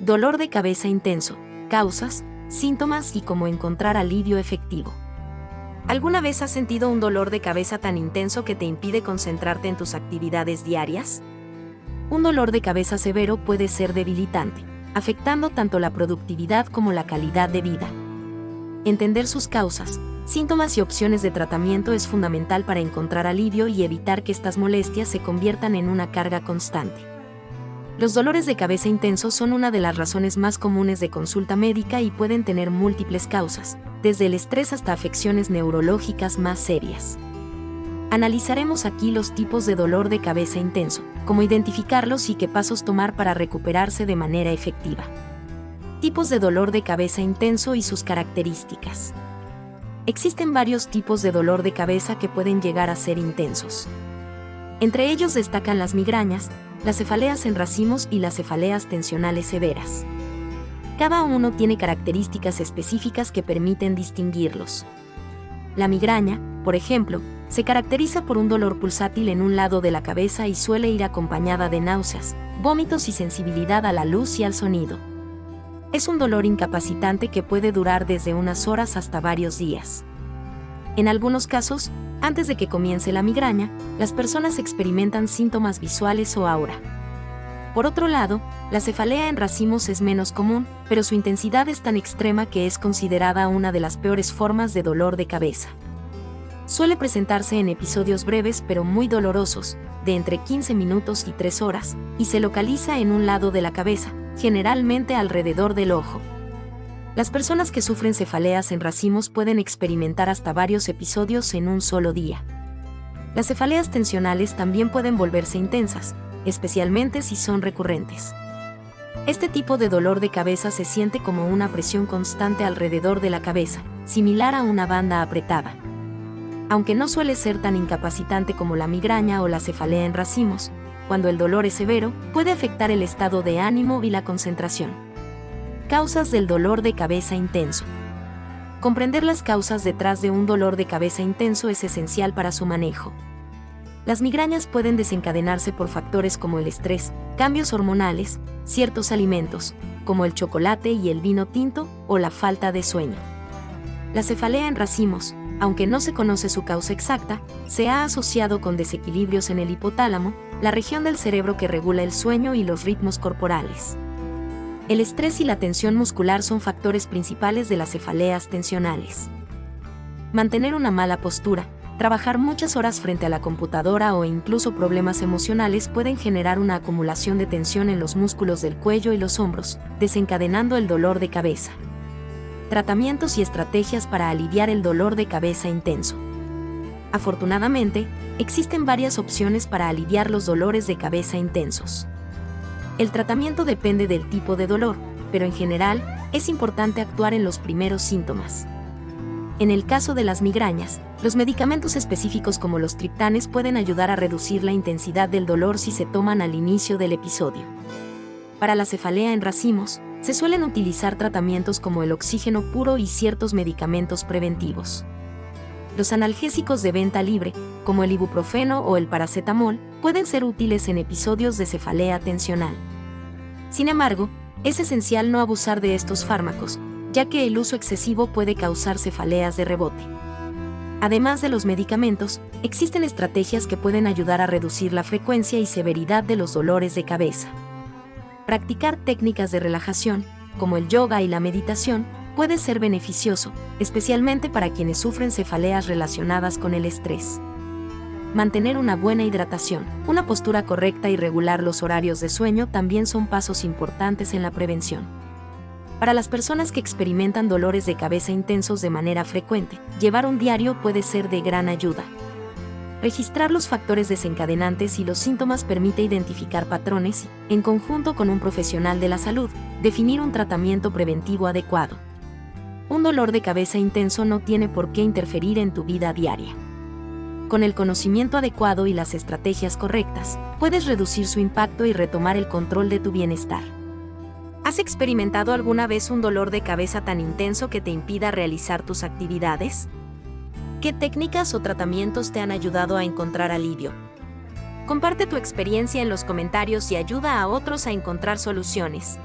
Dolor de cabeza intenso, causas, síntomas y cómo encontrar alivio efectivo. ¿Alguna vez has sentido un dolor de cabeza tan intenso que te impide concentrarte en tus actividades diarias? Un dolor de cabeza severo puede ser debilitante, afectando tanto la productividad como la calidad de vida. Entender sus causas, síntomas y opciones de tratamiento es fundamental para encontrar alivio y evitar que estas molestias se conviertan en una carga constante. Los dolores de cabeza intensos son una de las razones más comunes de consulta médica y pueden tener múltiples causas, desde el estrés hasta afecciones neurológicas más serias. Analizaremos aquí los tipos de dolor de cabeza intenso, cómo identificarlos y qué pasos tomar para recuperarse de manera efectiva. Tipos de dolor de cabeza intenso y sus características. Existen varios tipos de dolor de cabeza que pueden llegar a ser intensos. Entre ellos destacan las migrañas, las cefaleas en racimos y las cefaleas tensionales severas. Cada uno tiene características específicas que permiten distinguirlos. La migraña, por ejemplo, se caracteriza por un dolor pulsátil en un lado de la cabeza y suele ir acompañada de náuseas, vómitos y sensibilidad a la luz y al sonido. Es un dolor incapacitante que puede durar desde unas horas hasta varios días. En algunos casos, antes de que comience la migraña, las personas experimentan síntomas visuales o aura. Por otro lado, la cefalea en racimos es menos común, pero su intensidad es tan extrema que es considerada una de las peores formas de dolor de cabeza. Suele presentarse en episodios breves pero muy dolorosos, de entre 15 minutos y 3 horas, y se localiza en un lado de la cabeza, generalmente alrededor del ojo. Las personas que sufren cefaleas en racimos pueden experimentar hasta varios episodios en un solo día. Las cefaleas tensionales también pueden volverse intensas, especialmente si son recurrentes. Este tipo de dolor de cabeza se siente como una presión constante alrededor de la cabeza, similar a una banda apretada. Aunque no suele ser tan incapacitante como la migraña o la cefalea en racimos, cuando el dolor es severo, puede afectar el estado de ánimo y la concentración. Causas del dolor de cabeza intenso. Comprender las causas detrás de un dolor de cabeza intenso es esencial para su manejo. Las migrañas pueden desencadenarse por factores como el estrés, cambios hormonales, ciertos alimentos, como el chocolate y el vino tinto, o la falta de sueño. La cefalea en racimos, aunque no se conoce su causa exacta, se ha asociado con desequilibrios en el hipotálamo, la región del cerebro que regula el sueño y los ritmos corporales. El estrés y la tensión muscular son factores principales de las cefaleas tensionales. Mantener una mala postura, trabajar muchas horas frente a la computadora o incluso problemas emocionales pueden generar una acumulación de tensión en los músculos del cuello y los hombros, desencadenando el dolor de cabeza. Tratamientos y estrategias para aliviar el dolor de cabeza intenso. Afortunadamente, existen varias opciones para aliviar los dolores de cabeza intensos. El tratamiento depende del tipo de dolor, pero en general, es importante actuar en los primeros síntomas. En el caso de las migrañas, los medicamentos específicos como los triptanes pueden ayudar a reducir la intensidad del dolor si se toman al inicio del episodio. Para la cefalea en racimos, se suelen utilizar tratamientos como el oxígeno puro y ciertos medicamentos preventivos. Los analgésicos de venta libre, como el ibuprofeno o el paracetamol, pueden ser útiles en episodios de cefalea tensional. Sin embargo, es esencial no abusar de estos fármacos, ya que el uso excesivo puede causar cefaleas de rebote. Además de los medicamentos, existen estrategias que pueden ayudar a reducir la frecuencia y severidad de los dolores de cabeza. Practicar técnicas de relajación, como el yoga y la meditación, puede ser beneficioso, especialmente para quienes sufren cefaleas relacionadas con el estrés. Mantener una buena hidratación, una postura correcta y regular los horarios de sueño también son pasos importantes en la prevención. Para las personas que experimentan dolores de cabeza intensos de manera frecuente, llevar un diario puede ser de gran ayuda. Registrar los factores desencadenantes y los síntomas permite identificar patrones y, en conjunto con un profesional de la salud, definir un tratamiento preventivo adecuado. Un dolor de cabeza intenso no tiene por qué interferir en tu vida diaria. Con el conocimiento adecuado y las estrategias correctas, puedes reducir su impacto y retomar el control de tu bienestar. ¿Has experimentado alguna vez un dolor de cabeza tan intenso que te impida realizar tus actividades? ¿Qué técnicas o tratamientos te han ayudado a encontrar alivio? Comparte tu experiencia en los comentarios y ayuda a otros a encontrar soluciones.